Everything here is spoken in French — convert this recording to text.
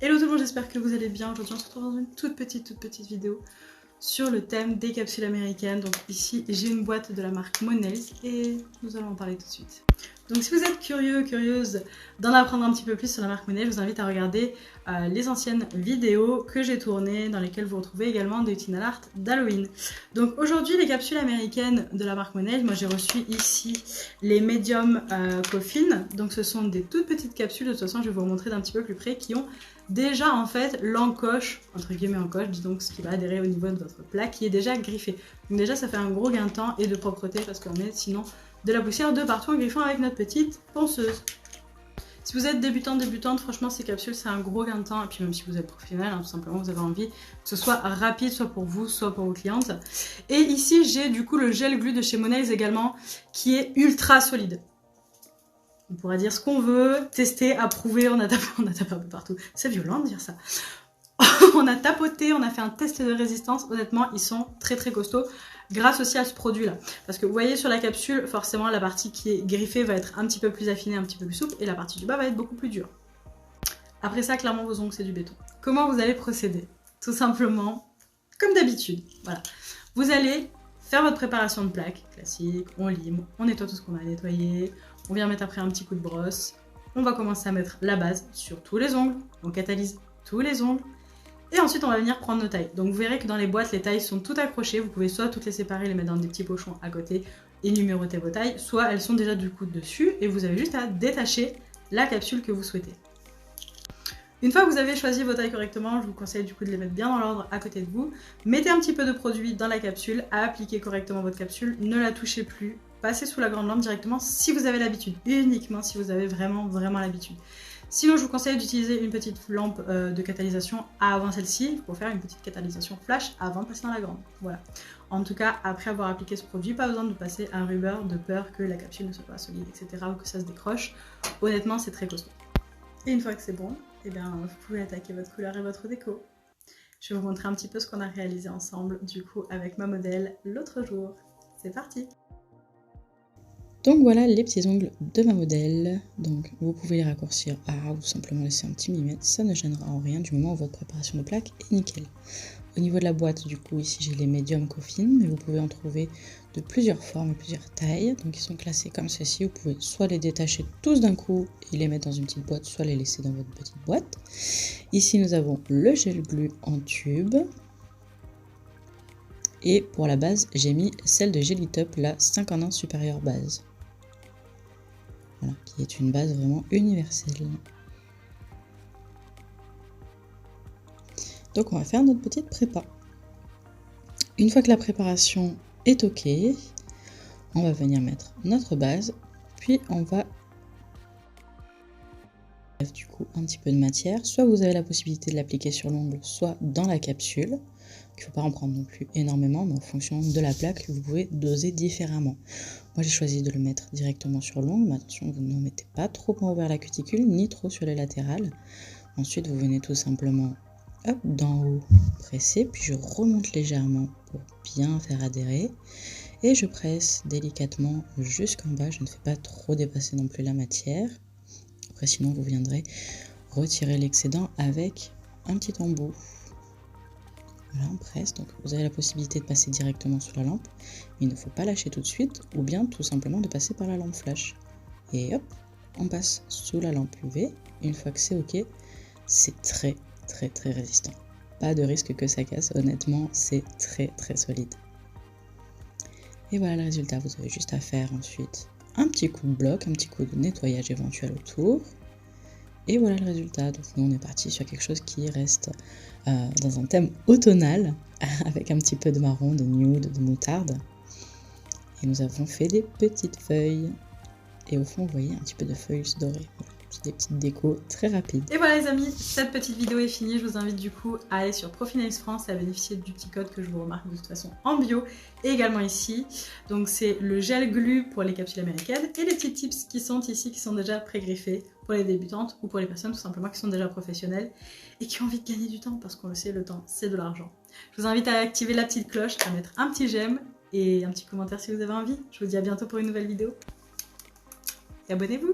Hello tout le monde, j'espère que vous allez bien. Aujourd'hui on se retrouve dans une toute petite vidéo sur le thème des capsules américaines. Donc ici j'ai une boîte de la marque Mondelez et nous allons en parler tout de suite. Donc si vous êtes curieuse d'en apprendre un petit peu plus sur la marque Mondelez, je vous invite à regarder les anciennes vidéos que j'ai tournées dans lesquelles vous retrouvez également des itinéraires art d'Halloween. Donc aujourd'hui les capsules américaines de la marque Mondelez, moi j'ai reçu ici les Medium Coffin. Donc ce sont des toutes petites capsules, de toute façon je vais vous montrer d'un petit peu plus près, qui ont déjà en fait l'encoche, entre guillemets encoche, donc ce qui va adhérer au niveau de votre plat, qui est déjà griffé. Donc déjà ça fait un gros gain de temps et de propreté parce qu'on met sinon de la poussière de partout en griffant avec notre petite ponceuse. Si vous êtes débutante, franchement ces capsules c'est un gros gain de temps, et puis même si vous êtes professionnel, hein, tout simplement vous avez envie que ce soit rapide, soit pour vous, soit pour vos clientes. Et ici j'ai du coup le gel glu de chez Mondelez également, qui est ultra solide. On pourra dire ce qu'on veut, tester, approuver, on a tapé un peu partout. C'est violent de dire ça. On a tapoté, on a fait un test de résistance. Honnêtement, ils sont très costauds grâce aussi à ce produit-là. Parce que vous voyez sur la capsule, forcément, la partie qui est griffée va être un petit peu plus affinée, un petit peu plus souple, et la partie du bas va être beaucoup plus dure. Après ça, clairement, vos ongles, c'est du béton. Comment vous allez procéder? Tout simplement, comme d'habitude. Voilà. Vous allez faire votre préparation de plaque classique, on lime, on nettoie tout ce qu'on a nettoyé, on vient mettre après un petit coup de brosse, on va commencer à mettre la base sur tous les ongles, on catalyse tous les ongles, et ensuite on va venir prendre nos tailles. Donc vous verrez que dans les boîtes, les tailles sont toutes accrochées, vous pouvez soit toutes les séparer, les mettre dans des petits pochons à côté et numéroter vos tailles, soit elles sont déjà du coup dessus et vous avez juste à détacher la capsule que vous souhaitez. Une fois que vous avez choisi vos tailles correctement, je vous conseille du coup de les mettre bien dans l'ordre à côté de vous. Mettez un petit peu de produit dans la capsule, appliquez correctement votre capsule, ne la touchez plus, passez sous la grande lampe directement si vous avez l'habitude, uniquement si vous avez vraiment l'habitude. Sinon, je vous conseille d'utiliser une petite lampe de catalysation avant celle-ci pour faire une petite catalysation flash avant de passer dans la grande. Voilà. En tout cas, après avoir appliqué ce produit, pas besoin de passer un rubber de peur que la capsule ne soit pas solide, etc. ou que ça se décroche. Honnêtement, c'est très costaud. Et une fois que c'est bon, eh bien, vous pouvez attaquer votre couleur et votre déco. Je vais vous montrer un petit peu ce qu'on a réalisé ensemble, du coup, avec ma modèle l'autre jour. C'est parti! Donc voilà les petits ongles de ma modèle. Donc vous pouvez les raccourcir à ou simplement laisser un petit millimètre, ça ne gênera en rien du moment où votre préparation de plaque est nickel. Au niveau de la boîte, du coup, ici j'ai les Medium Coffin, mais vous pouvez en trouver de plusieurs formes et plusieurs tailles. Donc ils sont classés comme ceci. Vous pouvez soit les détacher tous d'un coup et les mettre dans une petite boîte, soit les laisser dans votre petite boîte. Ici nous avons le gel glu en tube. Et pour la base, j'ai mis celle de Jelly Top, la 5 en 1 supérieure base. Voilà, qui est une base vraiment universelle. Donc on va faire notre petite prépa. Une fois que la préparation est ok, on va venir mettre notre base, puis on va du coup un petit peu de matière. Soit vous avez la possibilité de l'appliquer sur l'ongle, soit dans la capsule. Il ne faut pas en prendre non plus énormément, mais en fonction de la plaque, vous pouvez doser différemment. Moi j'ai choisi de le mettre directement sur l'ongle, mais attention, vous ne mettez pas trop envers la cuticule, ni trop sur les latérales. Ensuite vous venez tout simplement hop, d'en haut presser, puis je remonte légèrement pour bien faire adhérer. Et je presse délicatement jusqu'en bas, je ne fais pas trop dépasser non plus la matière. Après sinon vous viendrez retirer l'excédent avec un petit embout. Voilà, on presse, donc vous avez la possibilité de passer directement sous la lampe, mais il ne faut pas lâcher tout de suite, ou bien tout simplement de passer par la lampe flash. Et hop, on passe sous la lampe UV. Une fois que c'est ok, c'est très résistant. Pas de risque que ça casse, honnêtement, c'est très solide. Et voilà le résultat, vous avez juste à faire ensuite un petit coup de bloc, un petit coup de nettoyage éventuel autour. Et voilà le résultat. Donc nous on est parti sur quelque chose qui reste dans un thème automnal, avec un petit peu de marron, de nude, de moutarde. Et nous avons fait des petites feuilles. Et au fond vous voyez un petit peu de feuilles dorées. Voilà. C'est des petites décos très rapides. Et voilà les amis, cette petite vidéo est finie. Je vous invite du coup à aller sur Profinalis France et à bénéficier du petit code que je vous remarque de toute façon en bio et également ici. Donc c'est le gel glu pour les capsules américaines et les petits tips qui sont ici, qui sont déjà pré-griffés pour les débutantes ou pour les personnes tout simplement qui sont déjà professionnelles et qui ont envie de gagner du temps, parce qu'on le sait, le temps c'est de l'argent. Je vous invite à activer la petite cloche, à mettre un petit j'aime et un petit commentaire si vous avez envie. Je vous dis à bientôt pour une nouvelle vidéo et abonnez-vous.